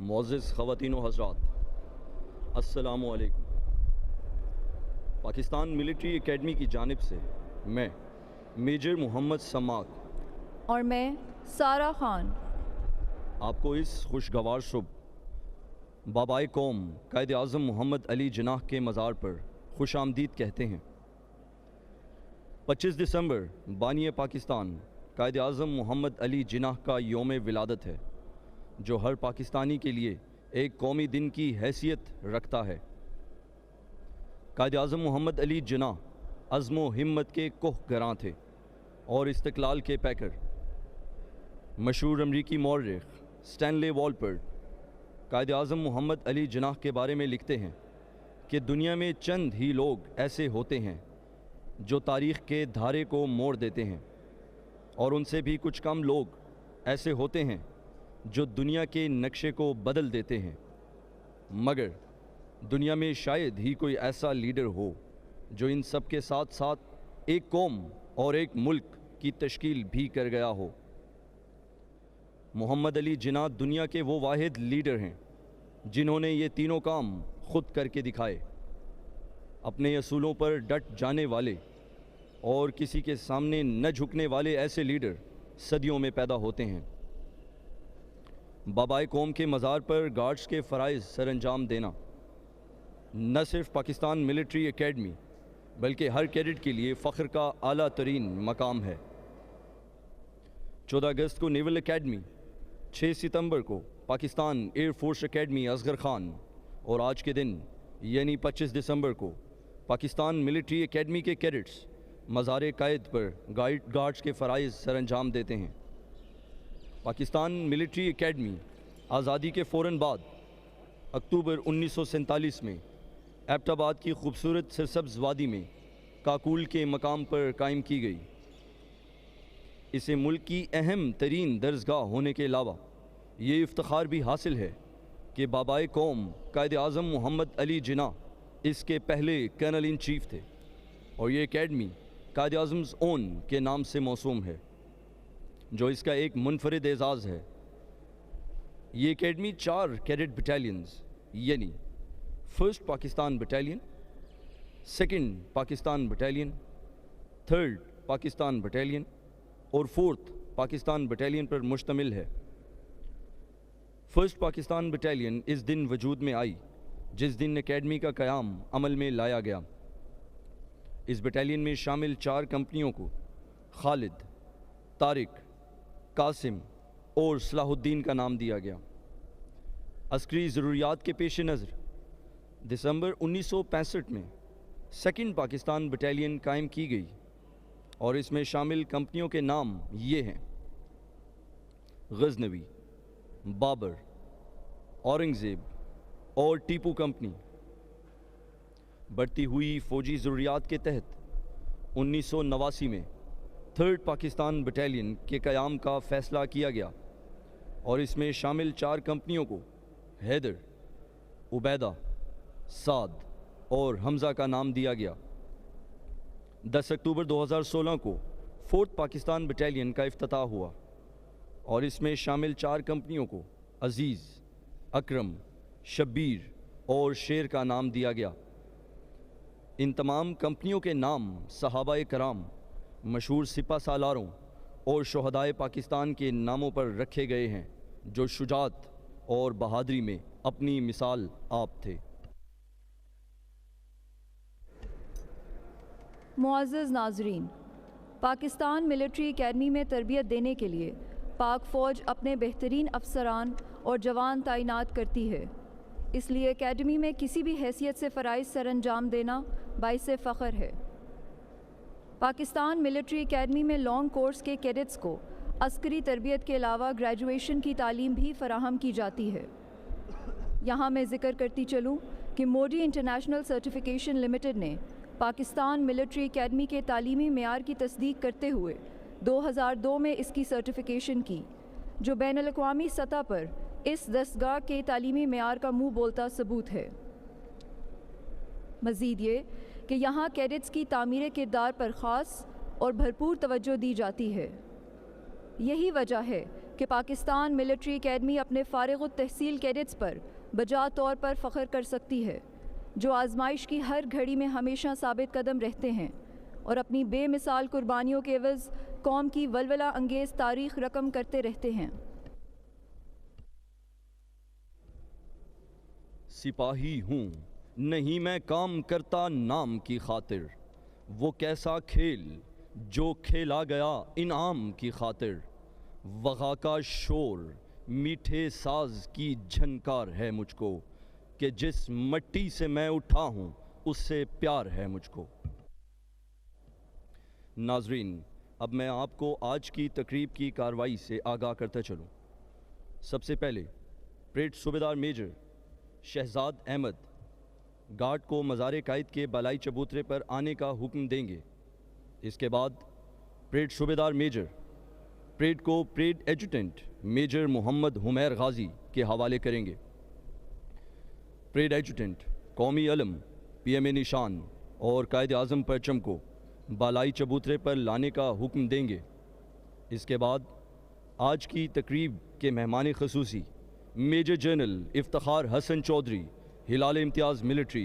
मोअज़्ज़िज़ ख़वातीन व हज़रात, अस्सलामु अलैकुम। पाकिस्तान मिलिट्री एकेडमी की जानिब से मैं मेजर मोहम्मद सम्माक और मैं सारा खान आपको इस खुशगवार सुबह बाबाए कौम कायद आज़म मोहम्मद अली जिन्नाह के मज़ार पर खुश आमदीद कहते हैं। 25 दिसंबर बानी पाकिस्तान कायद आज़म मोहम्मद अली जिन्नाह का योम विलादत है, जो हर पाकिस्तानी के लिए एक कौमी दिन की हैसियत रखता है। कायद आज़म मोहम्मद अली जिन्नाह अज़्म हिम्मत के कोह गरां थे और इस्तक़लाल के पैकर। मशहूर अमरीकी मौर्रिख स्टैनले वॉलपर्ट कायद आज़म मोहम्मद अली जिन्नाह के बारे में लिखते हैं कि दुनिया में चंद ही लोग ऐसे होते हैं जो तारीख़ के धारे को मोड़ देते हैं, और उनसे भी कुछ कम लोग ऐसे होते हैं जो दुनिया के नक्शे को बदल देते हैं। मगर दुनिया में शायद ही कोई ऐसा लीडर हो जो इन सब के साथ साथ एक कौम और एक मुल्क की तश्कील भी कर गया हो। मोहम्मद अली जिन्नाह दुनिया के वो वाहिद लीडर हैं जिन्होंने ये तीनों काम खुद करके दिखाए। अपने असूलों पर डट जाने वाले और किसी के सामने न झुकने वाले ऐसे लीडर सदियों में पैदा होते हैं। बाबाए कौम के मज़ार पर गार्ड्स के फ़राइज़ सर अंजाम देना न सिर्फ पाकिस्तान मिलिट्री एकेडमी बल्कि हर कैडेट के लिए फ़ख्र का आला तरीन मकाम है। 14 अगस्त को नेवल एकेडमी, 6 सितंबर को Pakistan air force academy Asghar Khan, और आज के दिन यानी 25 दिसंबर को पाकिस्तान मिलिट्री एकेडमी के कैडेट्स मज़ार कायद पर गार्ड्स के फ़राइज़ सर अंजाम देते हैं। पाकिस्तान मिलिट्री एकेडमी आज़ादी के फ़ौरन बाद अक्टूबर 1947 में एबटाबाद की खूबसूरत सरसब्ज़ वादी में काकूल के मकाम पर कायम की गई। इसे मुल्क की अहम तरीन दरसगाह होने के अलावा ये इफ्तिखार भी हासिल है कि बाबाए कौम कायद आज़म मोहम्मद अली जिन्नाह इसके पहले कर्नल इन चीफ थे, और ये एकेडमी कायद आज़म्स ओन के नाम से मौसूम है, जो इसका एक मुनफरिद एजाज़ है। ये एकेडमी 4 कैडेट बटालियंस यानी 1st Pakistan battalion, 2nd Pakistan battalion, 3rd Pakistan battalion और 4th पाकिस्तान बटालियन पर मुश्तमिल है। 1st पाकिस्तान बटालियन इस दिन वजूद में आई जिस दिन एकेडमी का क़याम अमल में लाया गया। इस बटालियन में शामिल 4 कंपनियों को खालिद, तारिक, कासिम और सलाहुद्दीन का नाम दिया गया। अस्करी ज़रूरियात के पेश नज़र दिसंबर 1965 में 2nd पाकिस्तान बटालियन कायम की गई, और इसमें शामिल कंपनियों के नाम ये हैं: गज़नवी, बाबर, औरंगज़ेब और टीपू कंपनी। बढ़ती हुई फ़ौजी ज़रूरियात के तहत 1989 में 3rd पाकिस्तान बटालियन के क़याम का फ़ैसला किया गया, और इसमें शामिल 4 कंपनियों को हैदर, उबैदा, साद और हमज़ा का नाम दिया गया। 10 अक्टूबर 2016 को 4th पाकिस्तान बटालियन का इफ्तिताह हुआ, और इसमें शामिल 4 कंपनियों को अज़ीज़, अकरम, शब्बीर और शेर का नाम दिया गया। इन तमाम कंपनियों के नाम सहाबाए कराम, मशहूर सिपा सालारों और शोहदाए पाकिस्तान के नामों पर रखे गए हैं, जो शुजात और बहादरी में अपनी मिसाल आप थे। मुअज़्ज़िज़ नाज़रीन, पाकिस्तान मिलिट्री एकेडमी में तरबियत देने के लिए पाक फ़ौज अपने बेहतरीन अफसरान और जवान तैनात करती है। इसलिए एकेडमी में किसी भी हैसियत से फ़राइज़ सर अंजाम देना बाइसे फ़ख्र है। पाकिस्तान मिलिट्री एकेडमी में लॉन्ग कोर्स के कैडेट्स को अस्करी तरबियत के अलावा ग्रेजुएशन की तालीम भी फ़राहम की जाती है। यहाँ मैं ज़िक्र करती चलूँ कि मोडी इंटरनेशनल सर्टिफिकेशन लिमिटेड ने पाकिस्तान मिलिट्री एकेडमी के तालीमी मेयार की तस्दीक करते हुए 2002 में इसकी सर्टिफिकेशन की, जो बैनुल-अक़वामी सतह पर इस दस्तगाह के तालीमी मेयार का मुँह बोलता सबूत है। मज़ीद ये कि यहाँ कैडेट्स की तामीर किरदार पर ख़ास और भरपूर तवज्जो दी जाती है। यही वजह है कि पाकिस्तान मिलिट्री एकेडमी अपने फ़ारिग़ुत तहसील कैडेट्स पर बजा तौर पर फ़ख्र कर सकती है, जो आजमाइश की हर घड़ी में हमेशा साबित कदम रहते हैं और अपनी बेमिसाल कुर्बानियों के एवज़ कौम की वलवला अंगेज़ तारीख़ रकम करते रहते हैं। सिपाही हूँ, नहीं मैं काम करता नाम की खातिर, वो कैसा खेल जो खेला गया इनाम की खातिर। वग़ा का शोर मीठे साज की झनकार है मुझको, कि जिस मट्टी से मैं उठा हूँ उससे प्यार है मुझको। नाजरीन, अब मैं आपको आज की तकरीब की कार्रवाई से आगाह करता चलूँ। सबसे पहले परेड सूबेदार मेजर शहजाद अहमद गार्ड को मज़ार कायद के बालाई चबूतरे पर आने का हुक्म देंगे। इसके बाद परेड सूबेदार मेजर परेड को परेड एजुटेंट मेजर मोहम्मद हुमैर गाजी के हवाले करेंगे। परेड एजुटेंट कौमी अलम, पीएमए निशान और कायद आज़म परचम को बालाई चबूतरे पर लाने का हुक्म देंगे। इसके बाद आज की तकरीब के मेहमान खसूसी major general Iftikhar Hasan Chaudhry, Hilal Imtiaz military,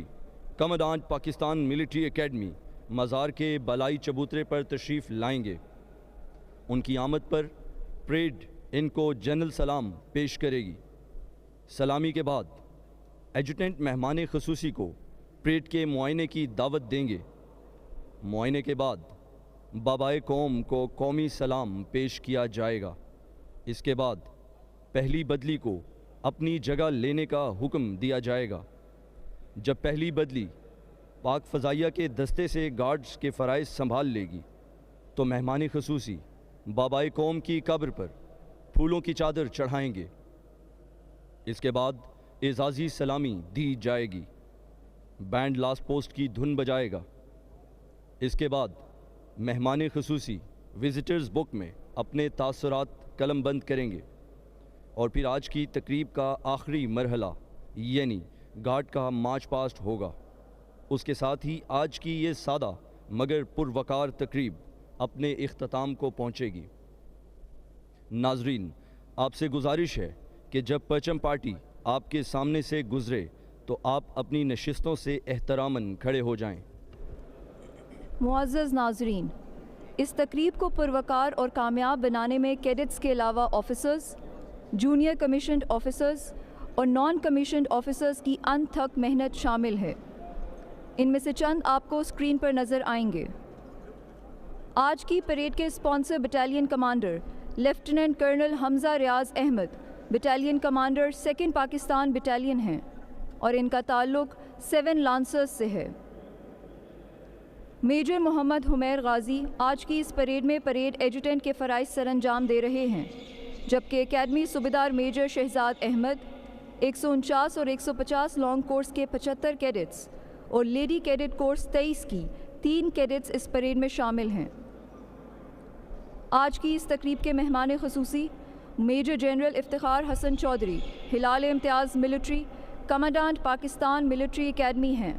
commandant Pakistan military academy, मज़ार के बालाई चबूतरे पर तशरीफ़ लाएंगे। उनकी आमद पर परेड इनको जनरल सलाम पेश करेगी। सलामी के बाद एजुटेंट मेहमान खसूसी को परेड के मुआयने की दावत देंगे। मुआयने के बाद बाबाए कौम को कौमी सलाम पेश किया जाएगा। इसके बाद पहली बदली को अपनी जगह लेने का हुक्म दिया जाएगा। जब पहली बदली पाक फ़ज़ाइया के दस्ते से गार्ड्स के फ़राइज़ संभाल लेगी तो मेहमान खसूसी बाबाए कौम की कब्र पर फूलों की चादर चढ़ाएंगे। इसके बाद एजाज़ी सलामी दी जाएगी। बैंड लास्ट पोस्ट की धुन बजाएगा। इसके बाद मेहमान खसूसी विज़िटर्स बुक में अपने तासुरात कलम बंद करेंगे और फिर आज की तकरीब का आखिरी मरहला यानी गार्ड का मार्च पास्ट होगा। उसके साथ ही आज की ये सादा मगर पुरवकार तकरीब अपने इख्तिताम को पहुँचेगी। नाजरीन, आपसे गुजारिश है कि जब परचम पार्टी आपके सामने से गुज़रे तो आप अपनी नशिस्तों से एहतरामन खड़े हो जाएं। मुअज़्ज़ज़ नाज़रीन, इस तकरीब को पुरवकार और कामयाब बनाने में कैडेट्स के अलावा ऑफिसर्स, जूनियर कमीशन्ड ऑफिसर्स और नॉन कमीशन्ड ऑफिसर्स की अनथक मेहनत शामिल है। इनमें से चंद आपको स्क्रीन पर नज़र आएंगे। आज की परेड के sponsor battalion commander lieutenant colonel Hamza Riaz Ahmed, battalion commander 2nd Pakistan battalion हैं और इनका ताल्लुक़ 7 लांसर्स से है। मेजर मोहम्मद हुमैर गाजी आज की इस परेड में परेड एजुटेंट के फ़राइज़ सरअंजाम दे रहे हैं, जबकि एकेडमी सूबेदार मेजर शहजाद अहमद 149 और 150 लॉन्ग कोर्स के 75 कैडेट्स और लेडी कैडेट कोर्स 23 की 3 कैडेट्स इस परेड में शामिल हैं। आज की इस तकरीब के मेहमान खसूसी major general Iftikhar Hasan Chaudhry, Hilal Imtiaz military, commandant Pakistan military academy हैं।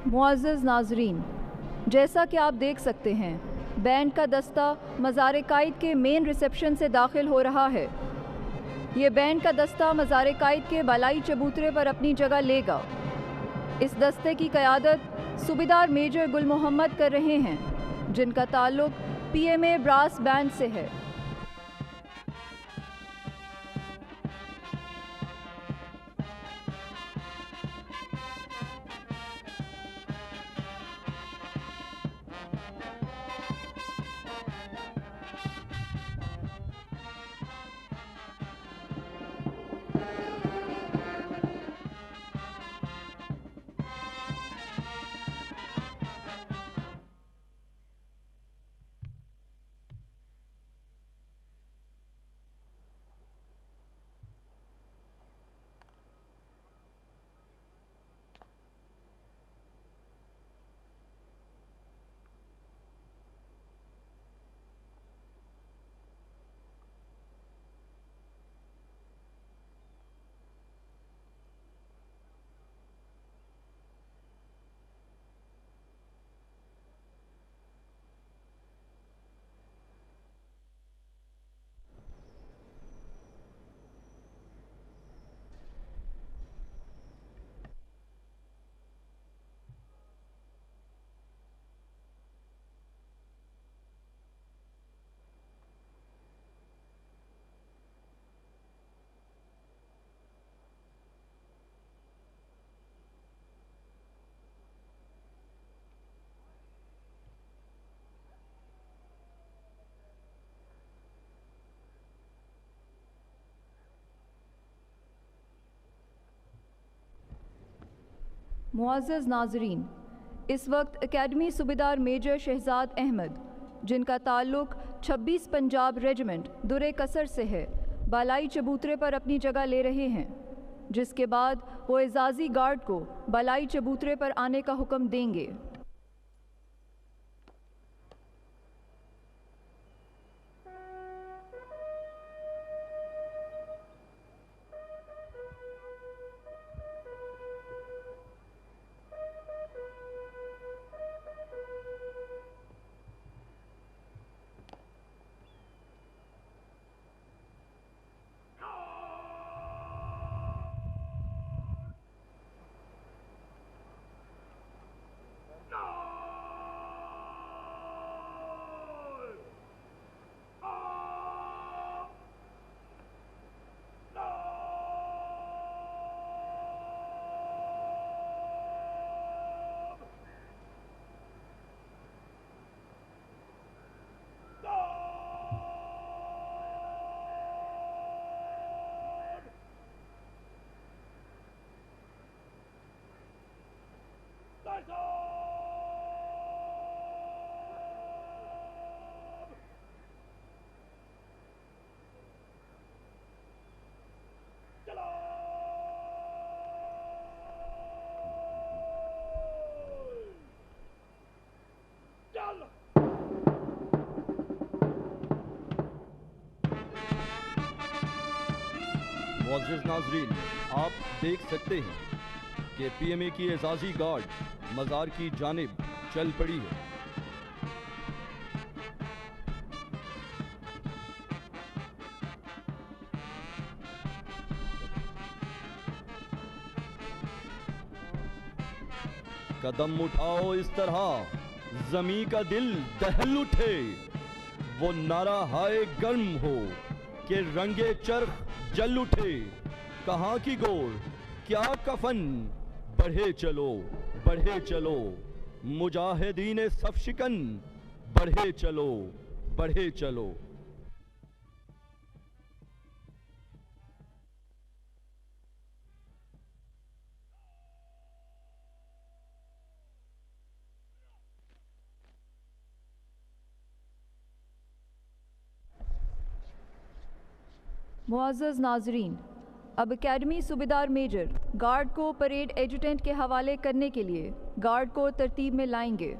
मुअज़्ज़ज़ नाज़रीन, जैसा कि आप देख सकते हैं, बैंड का दस्ता मज़ार-ए-कायद के मेन रिसेप्शन से दाखिल हो रहा है। ये बैंड का दस्ता मज़ार-ए-कायद के बालाई चबूतरे पर अपनी जगह लेगा। इस दस्ते की क़यादत सूबेदार मेजर गुल मोहम्मद कर रहे हैं, जिनका ताल्लुक PMA ब्रास बैंड से है। मुअज़्ज़ज़ नाज़रीन, इस वक्त एकेडमी सूबेदार मेजर शहजाद अहमद, जिनका ताल्लुक 26 पंजाब रेजिमेंट दुरे कसर से है, बालाई चबूतरे पर अपनी जगह ले रहे हैं, जिसके बाद वो एजाज़ी गार्ड को बालाई चबूतरे पर आने का हुक्म देंगे। मुअज़्ज़ज़ नाज़रीन, आप देख सकते हैं कि PMA की एजाज़ी गार्ड मज़ार की जानिब चल पड़ी है। कदम उठाओ इस तरह ज़मीं का दिल दहल उठे, वो नारा हाय गर्म हो कि रंगे चरख जल उठे। कहाँ की गोर क्या कफन, बढ़े चलो मुजाहिदीन सफ शिकन, बढ़े चलो। मुअज़्ज़ज़ नाज़रीन, अब एकेडमी सूबेदार मेजर गार्ड को परेड एजुटेंट के हवाले करने के लिए गार्ड को तरतीब में लाएंगे।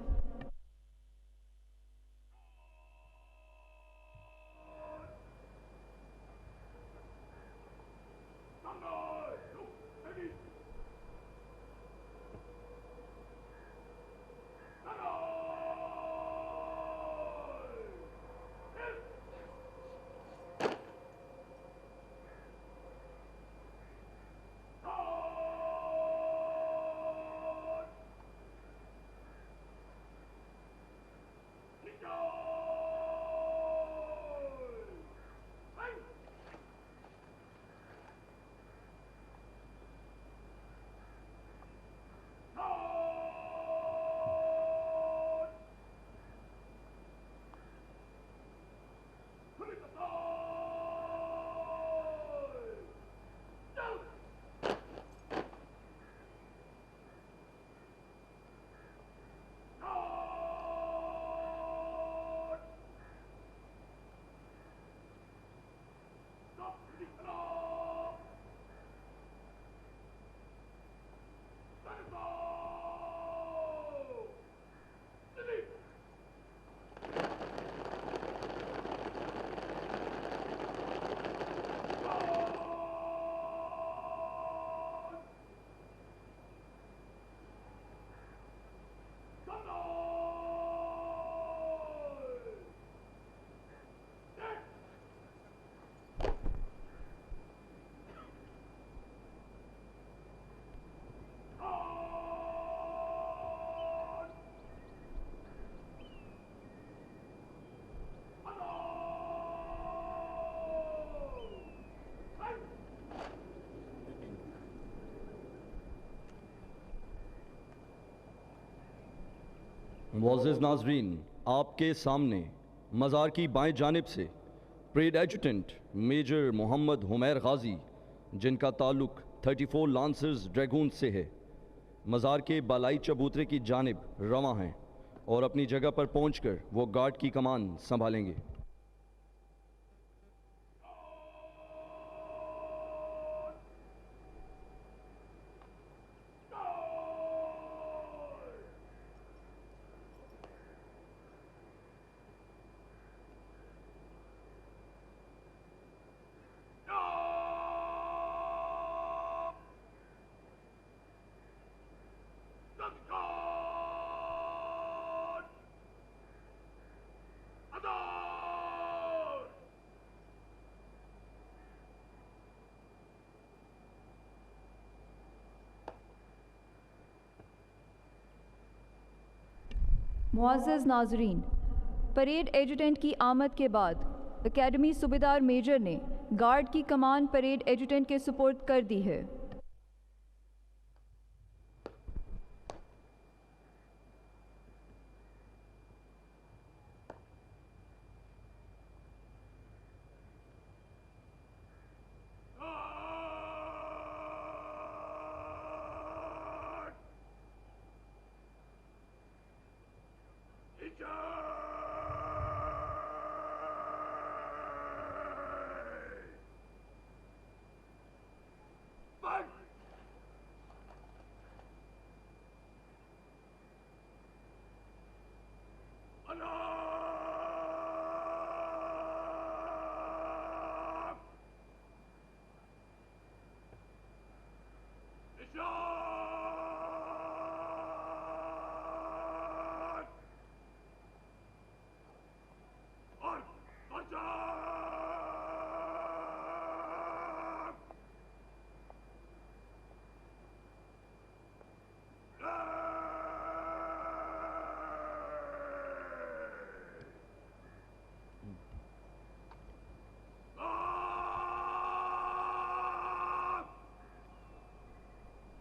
मुअज़्ज़िज़ नाज़रीन, आपके सामने मज़ार की बाएं जानिब से परेड एजुटेंट मेजर मोहम्मद हुमैर गाजी, जिनका ताल्लुक़ 34 लांसर्स ड्रैगून से है, मज़ार के बालाई चबूतरे की जानिब रवां हैं और अपनी जगह पर पहुंचकर वो गार्ड की कमान संभालेंगे। मुअज़्ज़िज़ नाज़रीन, परेड एजुटेंट की आमद के बाद एकेडमी सूबेदार मेजर ने गार्ड की कमान परेड एजुटेंट के सुपुर्द कर दी है।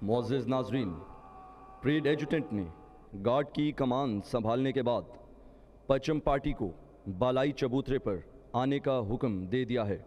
मुअज़्ज़िज़ नाज़रीन, परेड एजुटेंट ने गार्ड की कमान संभालने के बाद परचम पार्टी को बालाई चबूतरे पर आने का हुक्म दे दिया है।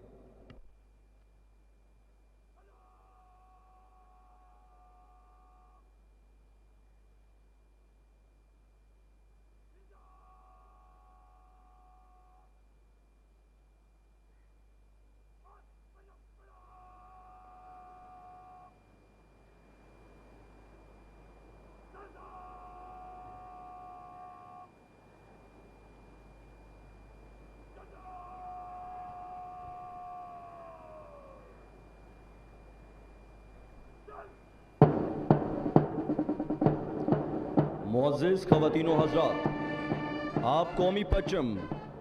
मुअज़्ज़िज़ ख़वातीनो हज़रात, आप कौमी परचम,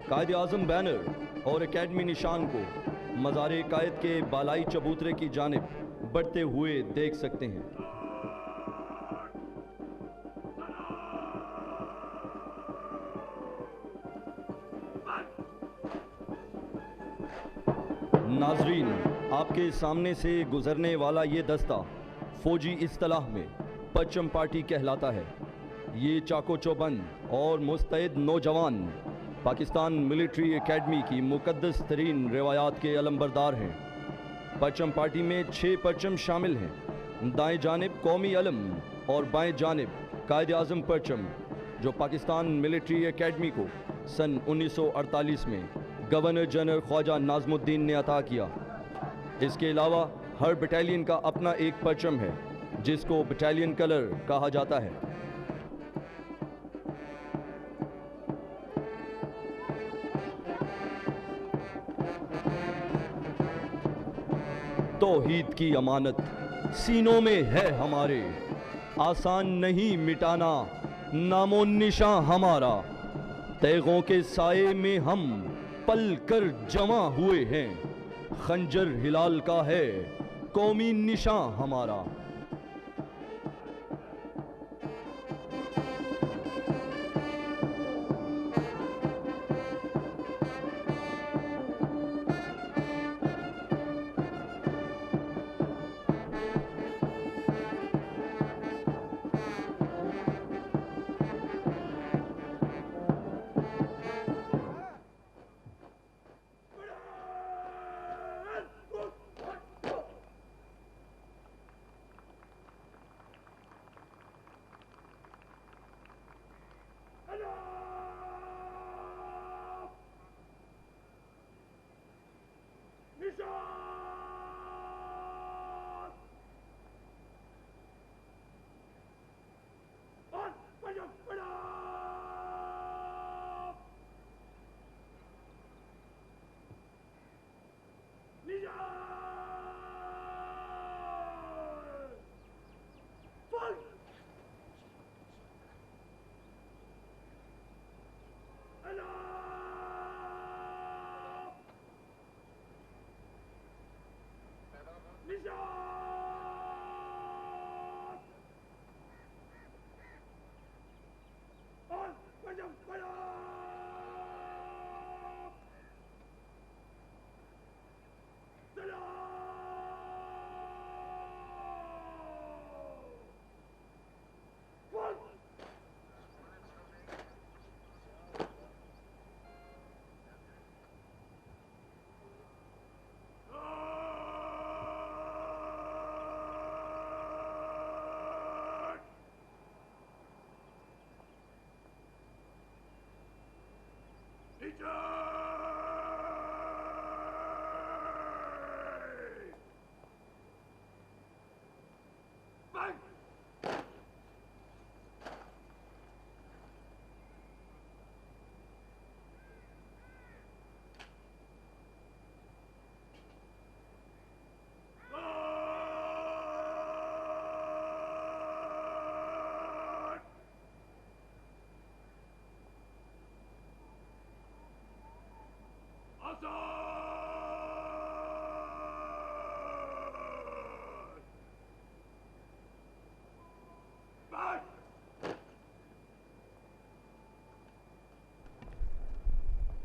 कायद-ए-आज़म बैनर और एकेडमी निशान को मज़ार कायद के बालाई चबूतरे की जानिब बढ़ते हुए देख सकते हैं। नाज़रीन, आपके सामने से गुजरने वाला ये दस्ता फौजी इस्तिलाह में परचम पार्टी कहलाता है। ये चाको चौबंद और मुस्तैद नौजवान पाकिस्तान मिलिट्री एकेडमी की मुकद्दस तरीन रिवायात के अलमबरदार हैं। परचम पार्टी में 6 परचम शामिल हैं। दाएं जानिब कौमी अलम और बाएं जानिब कायद-ए-आज़म परचम, जो पाकिस्तान मिलिट्री एकेडमी को सन 1948 में गवर्नर जनरल ख्वाजा नाज़मुद्दीन ने अता किया। इसके अलावा हर बटालियन का अपना एक परचम है, जिसको बटालियन कलर कहा जाता है। तौहीद की अमानत सीनों में है हमारे, आसान नहीं मिटाना नामो निशां हमारा। तैगों के साए में हम पल कर जमा हुए हैं, खंजर हिलाल का है कौमी निशां हमारा।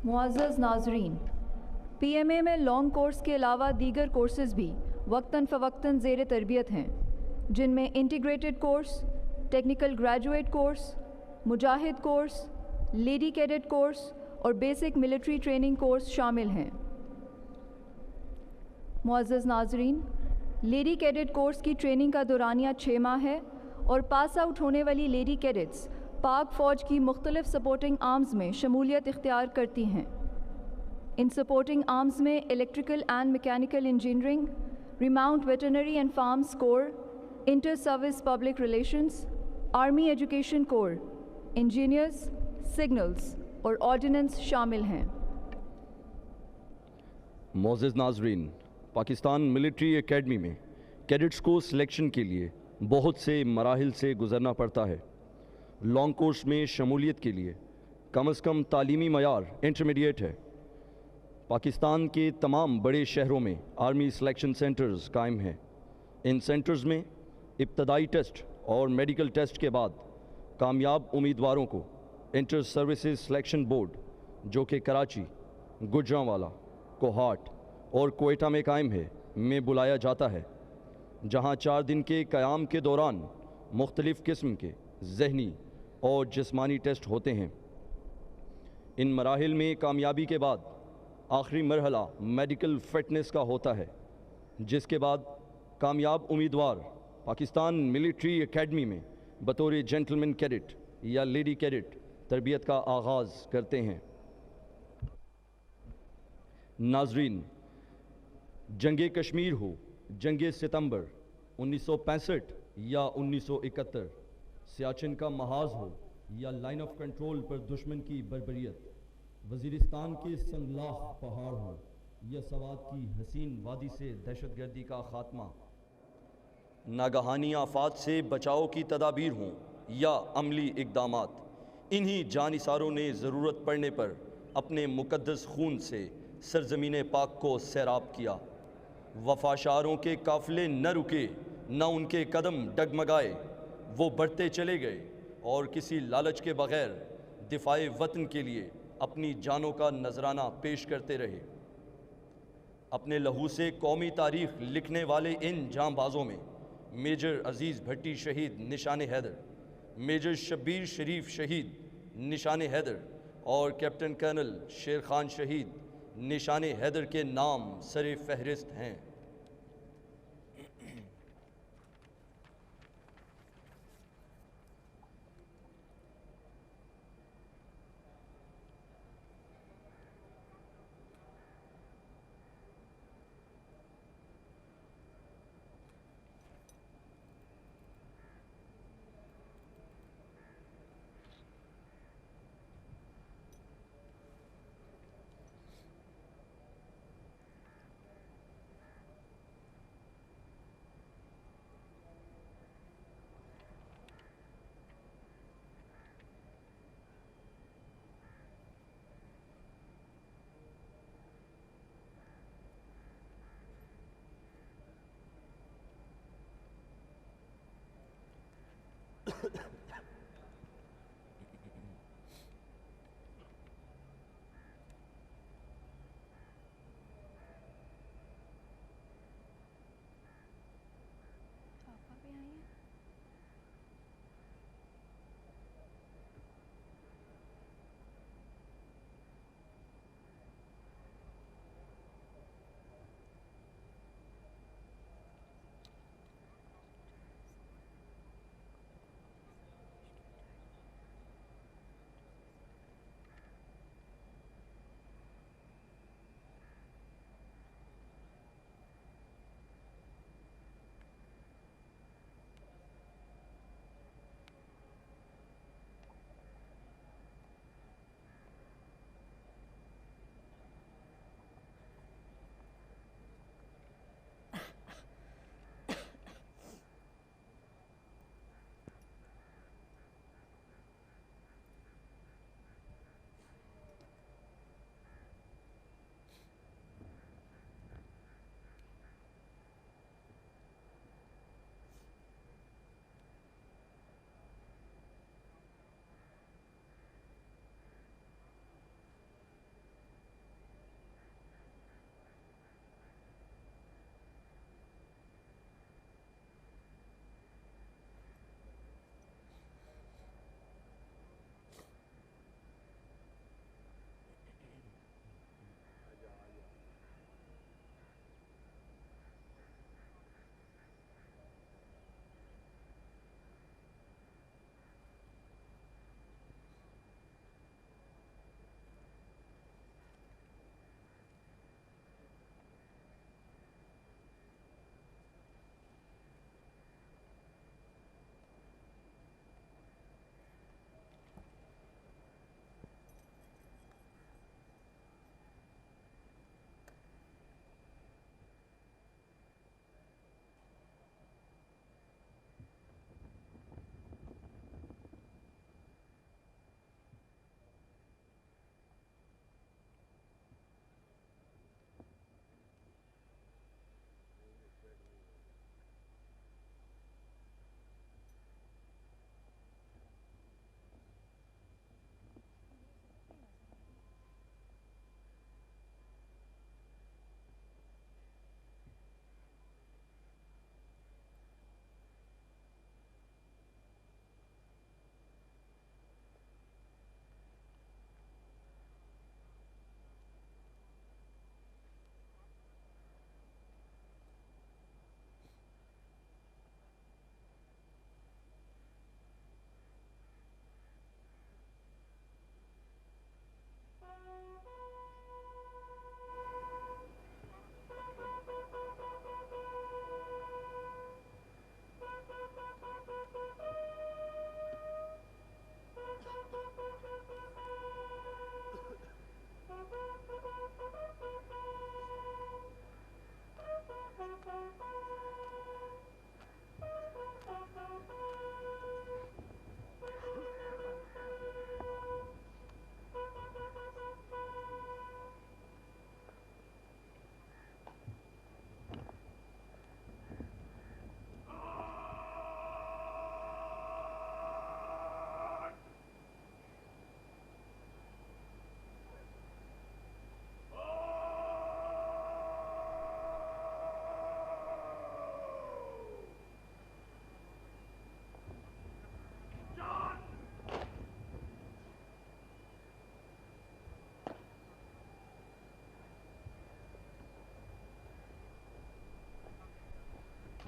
मुअज़्ज़ज़ नाज़रीन, PMA में लॉन्ग कोर्स के अलावा दीगर कोर्सेज़ भी वक्तन फ़वक्तन ज़ेर तरबियत हैं, जिनमें integrated course, technical graduate course, मुजाहिद कोर्स, लेडी कैडेट कोर्स और बेसिक मिलिट्री ट्रेनिंग कोर्स शामिल हैं। मुअज़्ज़ज़ नाज़रीन, लेडी कैडेट कोर्स की ट्रेनिंग का दौरानिया 6 माह है और पास आउट होने वाली लेडी कैडेट्स पाक फ़ौज की मुख्तलिफ सपोर्टिंग आर्म्स में शमूलियत इख्तियार करती हैं। इन सपोर्टिंग आर्म्स में electrical and mechanical engineering, remount veterinary and farms core, inter service public relations, army education corps, engineers, signals और ऑर्डिनेंस शामिल हैं। मोअज़्ज़ज़ नाज़रीन, पाकिस्तान मिलिट्री एकेडमी में कैडेट्स को सिलेक्शन के लिए बहुत से मराहिल से गुज़रना पड़ता है। लॉन्ग कोर्स में शमूलियत के लिए कम से कम तालीमी मयार इंटरमीडिएट है। पाकिस्तान के तमाम बड़े शहरों में आर्मी सिलेक्शन सेंटर्स कायम हैं। इन सेंटर्स में इब्तदाई टेस्ट और मेडिकल टेस्ट के बाद कामयाब उम्मीदवारों को इंटर सर्विसेज सिलेक्शन बोर्ड, जो कि कराची, गुजरांवाला, कोहाट और कोयटा में कायम है, में बुलाया जाता है, जहां 4 दिन के क़याम के दौरान मुख्तलिफ़ किस्म के ज़हनी और जिस्मानी टेस्ट होते हैं। इन मराहिल में कामयाबी के बाद आखिरी मरहला मेडिकल फ़िटनेस का होता है, जिसके बाद कामयाब उम्मीदवार पाकिस्तान मिलिट्री एकेडमी में बतौर जेंटलमैन कैडेट या लेडी कैडेट तरबियत का आगाज़ करते हैं। नाजरीन, जंग कश्मीर हो, जंग सितंबर 1965 या 1971, सियाचिन का महाज हो या लाइन ऑफ कंट्रोल पर दुश्मन की बर्बरियत, वज़ीरिस्तान के संगलाह पहाड़ हो या सवात की हसीन वादी से दहशतगर्दी का खात्मा, नागहानी आफात से बचाव की तदाबीर हों या अमली इक़दामात, इन्हीं जानिसारों ने ज़रूरत पड़ने पर अपने मुक़द्दस खून से सरज़मीन पाक को सैराब किया। वफ़ाशारों के काफ़िले न रुके, न उनके कदम डगमगाए, वो बढ़ते चले गए और किसी लालच के बग़ैर दिफ़ाए वतन के लिए अपनी जानों का नजराना पेश करते रहे। अपने लहू से कौमी तारीख़ लिखने वाले इन जांबाजों में मेजर अज़ीज़ भट्टी शहीद निशान हैदर, मेजर शब्बीर शरीफ शहीद निशान हैदर और कैप्टन कर्नल शेर खान शहीद निशान हैदर के नाम सरे फहरिस्त हैं।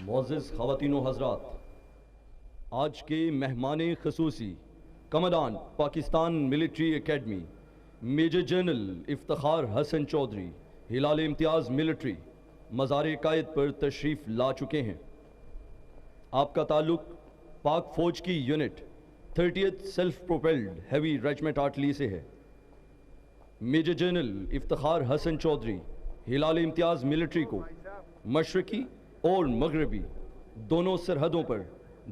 मोअज़्ज़िज़ ख़वातीन व हज़रात, आज के मेहमान ख़ुसूसी commandant Pakistan military academy major general Iftikhar Hasan Chaudhry Hilal Imtiaz military मज़ार कायद पर तशरीफ़ ला चुके हैं। आपका ताल्लुक़ पाक फ़ौज की unit 30th self propelled heavy regiment artillery से है। Major general Iftikhar Hasan Chaudhry Hilal Imtiaz military को मशरक़ी और मगरबी दोनों सरहदों पर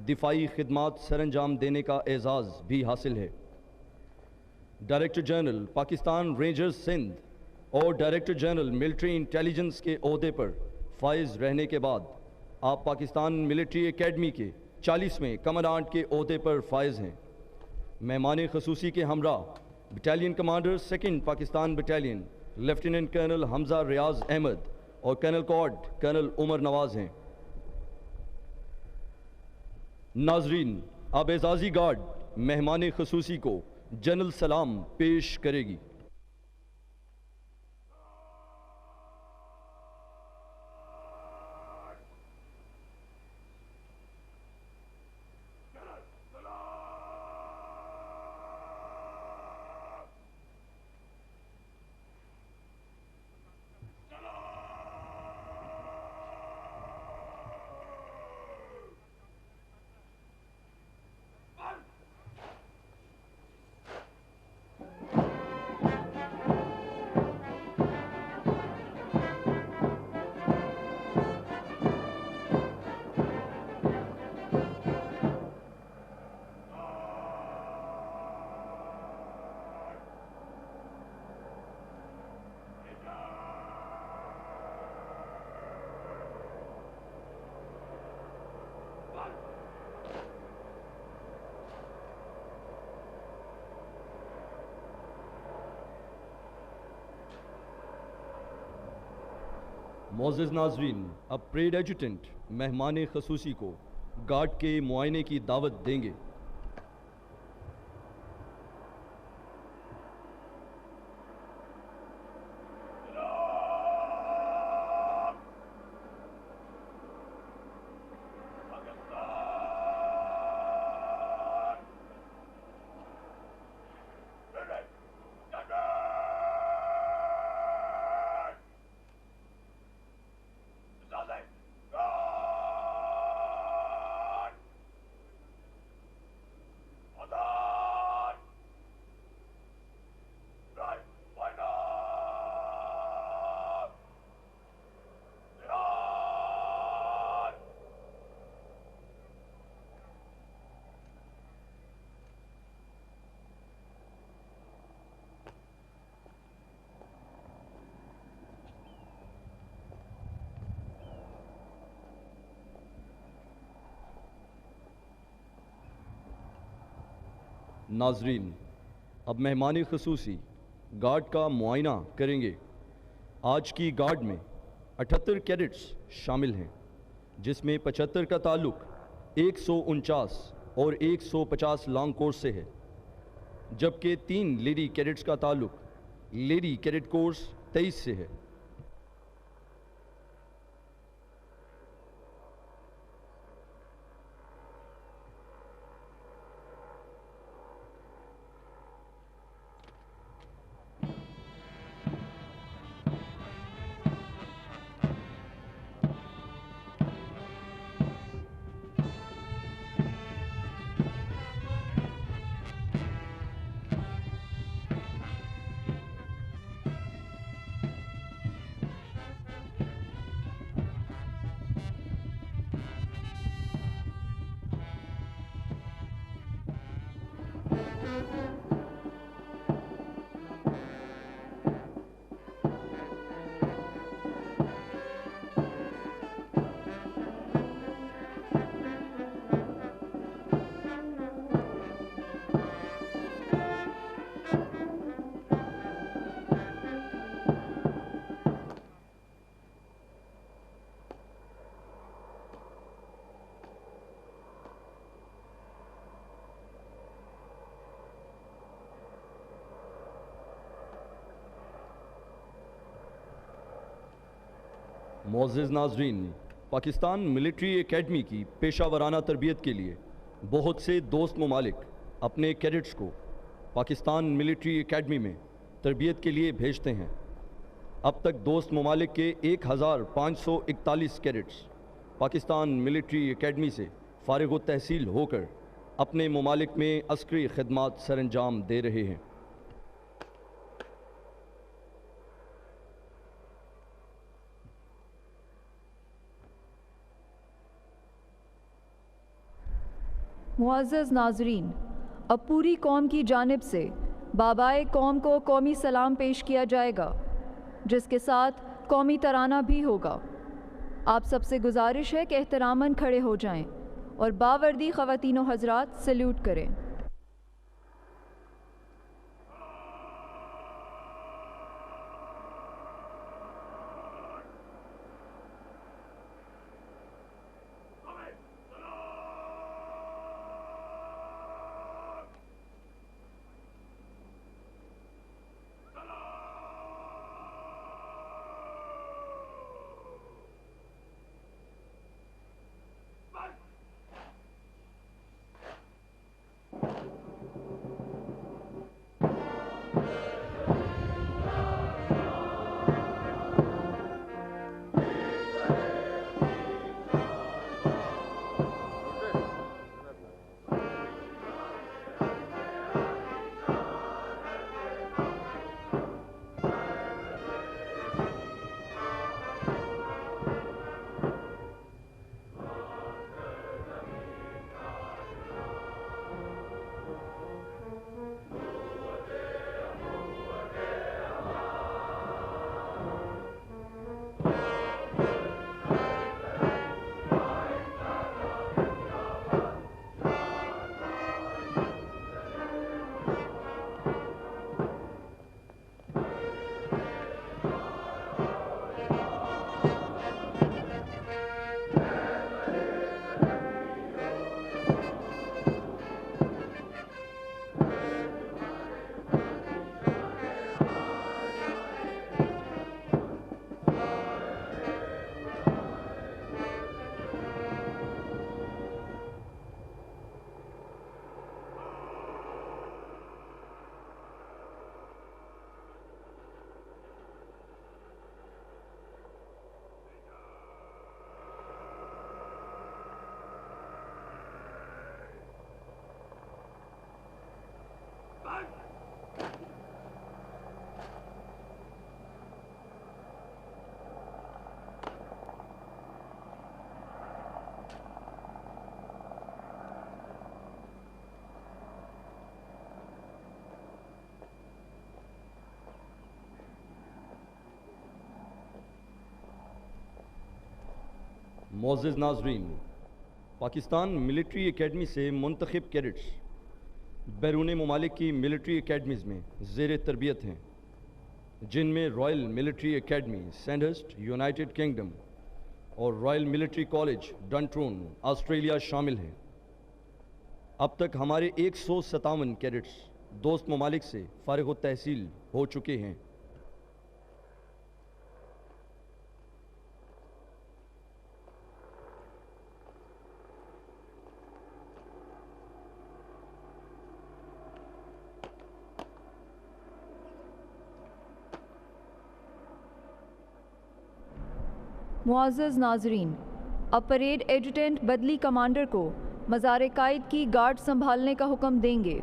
दिफाई खिदमात सरअंजाम देने का एजाज़ भी हासिल है। Director general Pakistan rangers Sindh और डायरेक्टर जनरल मिलिट्री इंटेलिजेंस के ओहदे पर फाइज रहने के बाद आप पाकिस्तान मिलिट्री एकेडमी के 40वें कमांडेंट के ओहदे पर फाइज हैं। मेहमान खसूसी के हमरा battalion commander 2nd Pakistan battalion lieutenant colonel Hamza Riaz Ahmed और कर्नल कॉर्ड कर्नल उमर नवाज हैं। नाजरीन, अब एजाजी गार्ड मेहमान खसूसी को जनरल सलाम पेश करेगी। मोअज़्ज़िज़ नाज़रीन, अब परेड एजुटेंट मेहमान खसूसी को गार्ड के मुआयने की दावत देंगे। नाजरीन, अब मेहमान खसूसी गार्ड का मुआयना करेंगे। आज की गार्ड में 78 कैडेट्स शामिल हैं, जिसमें 75 का ताल्लुक़ 149 और 150 लॉन्ग कोर्स से है, जबकि 3 लेडी कैडेट्स का ताल्लुक़ लेडी कैडेट कोर्स 23 से है। मोअज़्ज़िज़ नाज़रीन, पाकिस्तान मिलिट्री एकेडमी की पेशा वराना तरबियत के लिए बहुत से दोस्त ममालिक अपने कैडेट्स को पाकिस्तान मिलिट्री एकेडमी में तरबियत के लिए भेजते हैं। अब तक दोस्त ममालिक के 1541 कैडेट्स पाकिस्तान मिलिट्री एकेडमी से फ़ारिग तहसील होकर अपने ममालिक में अस्करी खदमात सरअंजाम दे रहे हैं। मुअज़्ज़ज़ नाज़रीन, अब पूरी कौम की जानिब से बाबाए कौम को कौमी सलाम पेश किया जाएगा, जिसके साथ कौमी तराना भी होगा। आप सबसे गुजारिश है कि एहतरामन खड़े हो जाएं और बावर्दी ख़वातीन व हज़रात सल्यूट करें। मोअज़्ज़ज़ नाज़रीन, पाकिस्तान मिलिट्री एकेडमी से मुंतखब कैडेट्स बैरून ममालिक की मिलिट्री एकेडमीज़ में ज़ेर तरबियत हैं, जिनमें royal military academy Sandhurst United kingdom और रॉयल मिलिट्री कॉलेज डंट्रोन ऑस्ट्रेलिया शामिल हैं। अब तक हमारे 157 कैडेट्स दोस्त ममालिक से फ़ारिग तहसील हो चुके हैं। मुअज़्ज़ज़ नाज़रीन, अब परेड एजुटेंट बदली कमांडर को मज़ार कायद की गार्ड संभालने का हुक्म देंगे।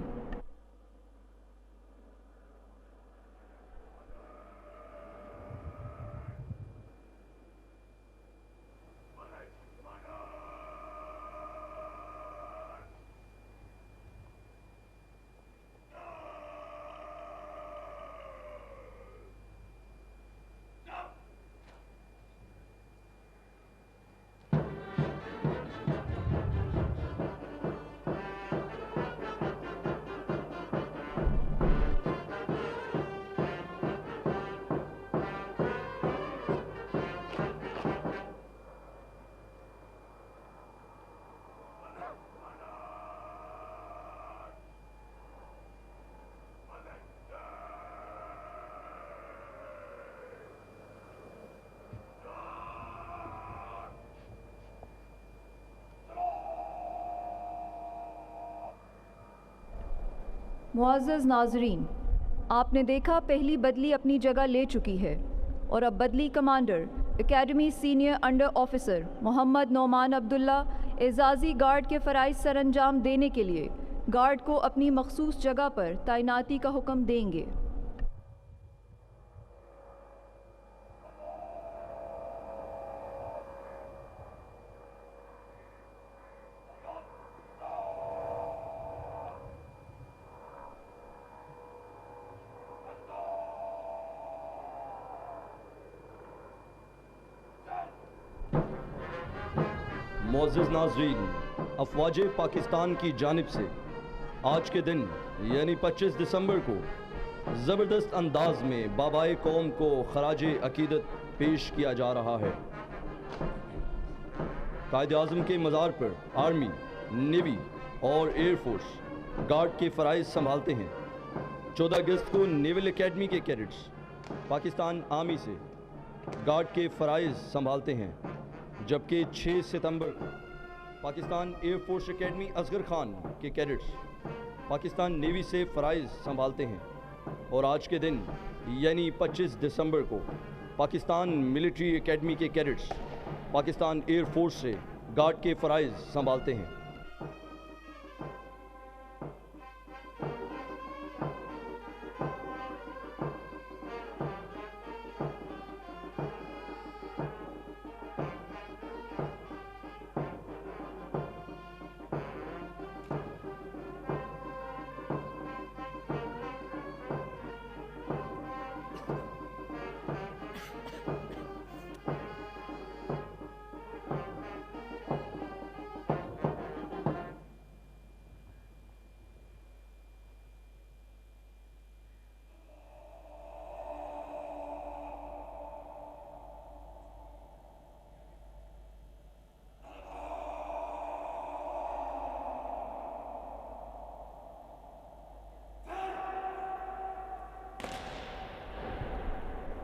मुअज़्ज़ज़ नाज़रीन, आपने देखा पहली बदली अपनी जगह ले चुकी है और अब बदली commander academy senior under officer Mohammad Nauman Abdullah एजाज़ी गार्ड के फ़राइज़ सरअंजाम देने के लिए गार्ड को अपनी मखसूस जगह पर तैनाती का हुक्म देंगे। मुअज़्ज़ज़ नाज़रीन, अफ़वाज पाकिस्तान की जानिब से आज के दिन यानी 25 दिसंबर को ज़बरदस्त अंदाज में बाबाए कौम को खराज अकीदत पेश किया जा रहा है। कायद-ए-आज़म के मज़ार पर आर्मी, नेवी और एयरफोर्स गार्ड के फ़राइज़ संभालते हैं। 14 अगस्त को नेवल एकेडमी के कैडेट्स पाकिस्तान आर्मी से गार्ड के फ़राइज़ संभालते हैं, जबकि 6 सितंबर को पाकिस्तान एयरफोर्स एकेडमी असगर खान के कैडेट्स पाकिस्तान नेवी से फ़राइज़ संभालते हैं और आज के दिन यानी 25 दिसंबर को पाकिस्तान मिलिट्री एकेडमी के कैडेट्स पाकिस्तान एयरफोर्स से गार्ड के फ़राइज़ संभालते हैं।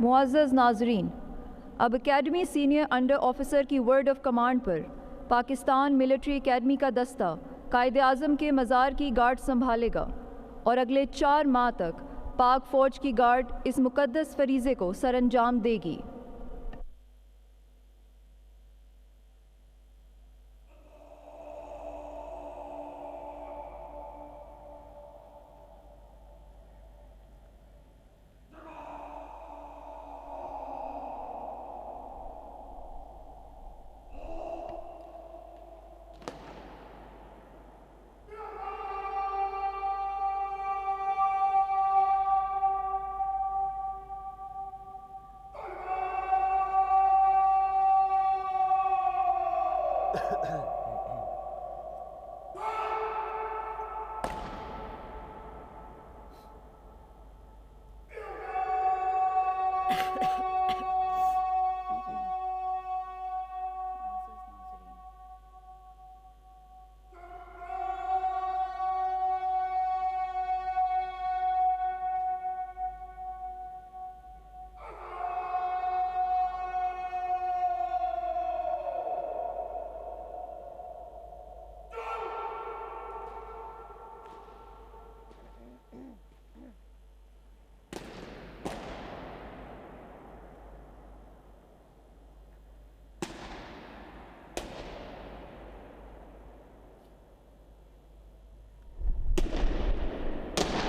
मुअज़्ज़ज़ नाज़रीन, अब एकेडमी सीनियर अंडर ऑफिसर की वर्ड ऑफ कमांड पर पाकिस्तान मिलिट्री एकेडमी का दस्ता कायद-ए-आज़म के मज़ार की गार्ड संभालेगा और अगले 4 माह तक पाक फ़ौज की गार्ड इस मुक़द्दस फ़रीज़े को सरअंजाम देगी।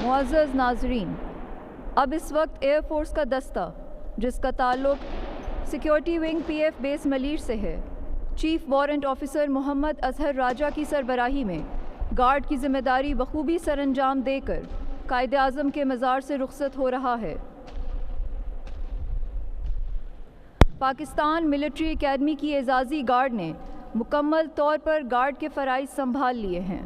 मुअज़्ज़ज़ नाज़रीन, अब इस वक्त एयरफोर्स का दस्ता जिसका ताल्लुक security wing PF base Malir से है, chief warrant officer Mohammad Azhar Raja की सरबराही में गार्ड की जिम्मेदारी बखूबी सरअंजाम देकर कायद-ए-आज़म के मज़ार से रुखसत हो रहा है। पाकिस्तान मिलिट्री एकेडमी की एजाज़ी गार्ड ने मुकम्मल तौर पर गार्ड के फ़राइज़ संभाल लिए हैं।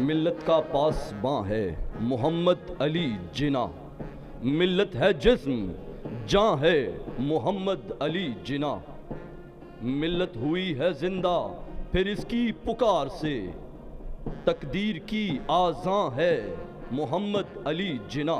मिल्लत का पासबां है मोहम्मद अली जिना। मिल्लत है जिस्म जां है मोहम्मद अली जिना। मिल्लत हुई है जिंदा फिर इसकी पुकार से, तकदीर की आज़ां है मोहम्मद अली जिना।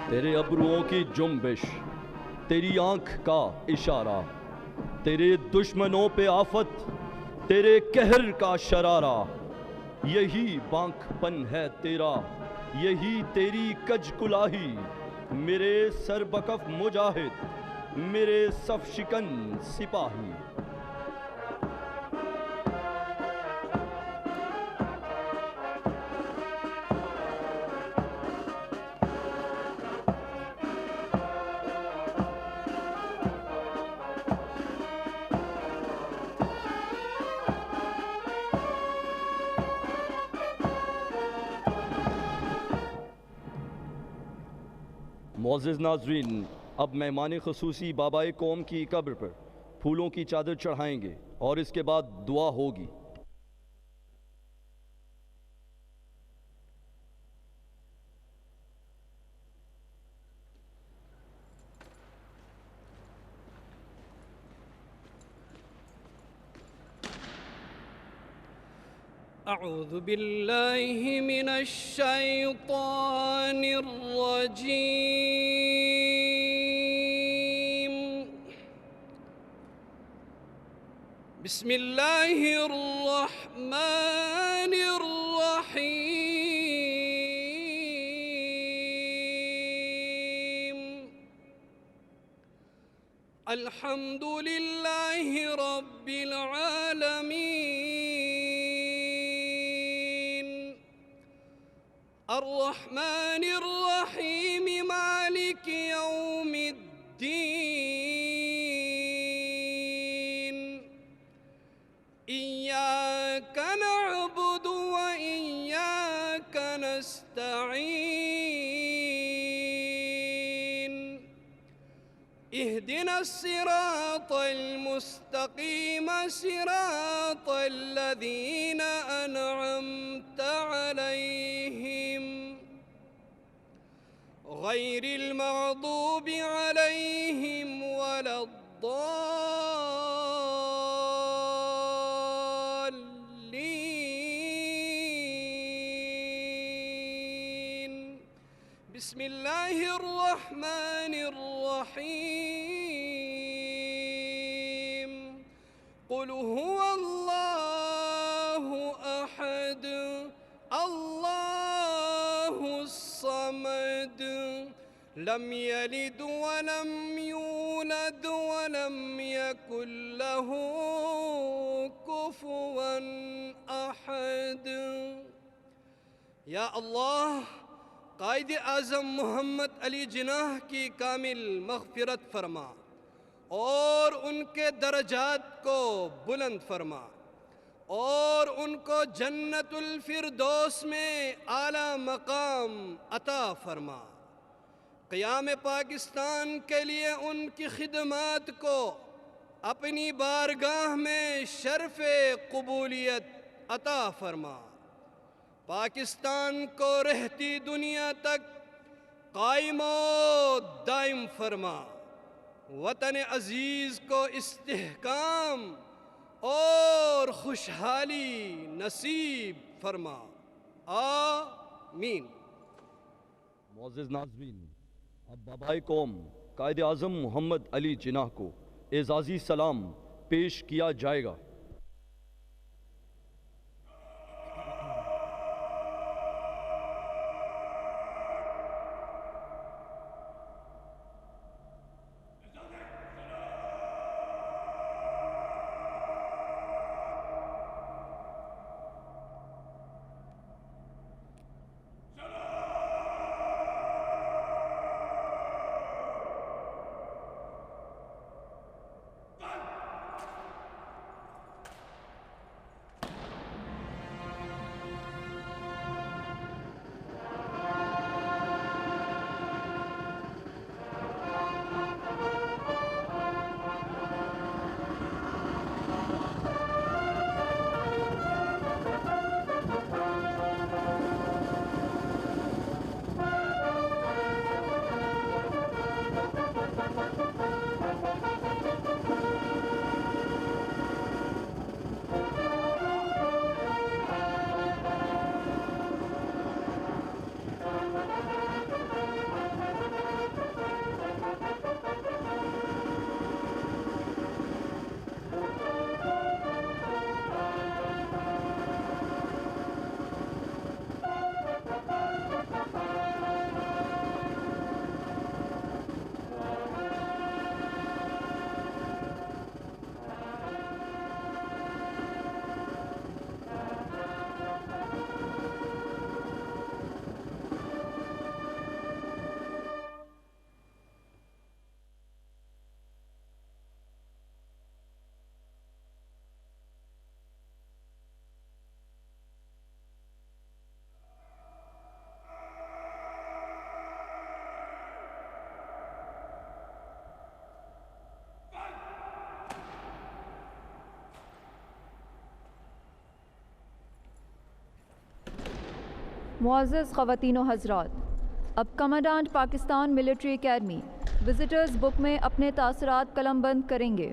तेरे अब्रुओं की जुम्बिश, तेरी आंख का इशारा, तेरे दुश्मनों पे आफत, तेरे कहर का शरारा, यही बांखपन है तेरा, यही तेरी कजकुलाही। मेरे सरबकफ मुजाहिद, मेरे सफ शिकन सिपाही। मोअज़्ज़िज़ नाज़रीन, अब मेहमान ख़ुसूसी बाबाए कौम की कब्र पर फूलों की चादर चढ़ाएंगे और इसके बाद दुआ होगी। अऊज़ु बिल्लाहि मिनश शैतानिर रजीम। बिस्मिल्लाहिर रहमानिर रहीम। अल्हम्दुलिल्लाहि रब्बिल आलमीन, अर्रहमानिर रहीम, मालिकि यौमिद्दीन। इय्याक नअबुदु व इय्याक नस्तईन। इहदिनस सिरातल मुस्तकीम, सिरातल लज़ीना अनअमता अलैहिम, गैरिल मग़दूबि अलैहिम वलद्दाल्लीन। बिस्मिल्लाहिर रहमानिर रहीम। कुल हुवल्लाहु अहद, अल्लाहुस समद, लम यलिद वलम यूलद वलम यकुल लहू कुफुवन अहद। या अल्लाह, कायद आज़म मोहम्मद अली जिनाह की कामिल मग़फ़िरत फरमा और उनके दरजात को बुलंद फरमा और उनको जन्नतुल फ़िरदौस में आला मकाम अता फरमा। क़याम पाकिस्तान के लिए उनकी खिदमात को अपनी बारगाह में शर्फ़े क़बूलियत अता फरमा। पाकिस्तान को रहती दुनिया तक कायम और दायम फरमा। वतन अज़ीज़ को इस्तेहकाम और खुशहाली नसीब फरमा। आमीन। मोअज़्ज़िज़ नाज़रीन, अब बाबाए कौम कायद आज़म मोहम्मद अली जिनाह को एज़ाज़ी सलाम पेश किया जाएगा। मुअज़्ज़ज़ ख़वातीन व हज़रात, अब commandant Pakistan military academy visitors book में अपने तासरात कलमबंद करेंगे।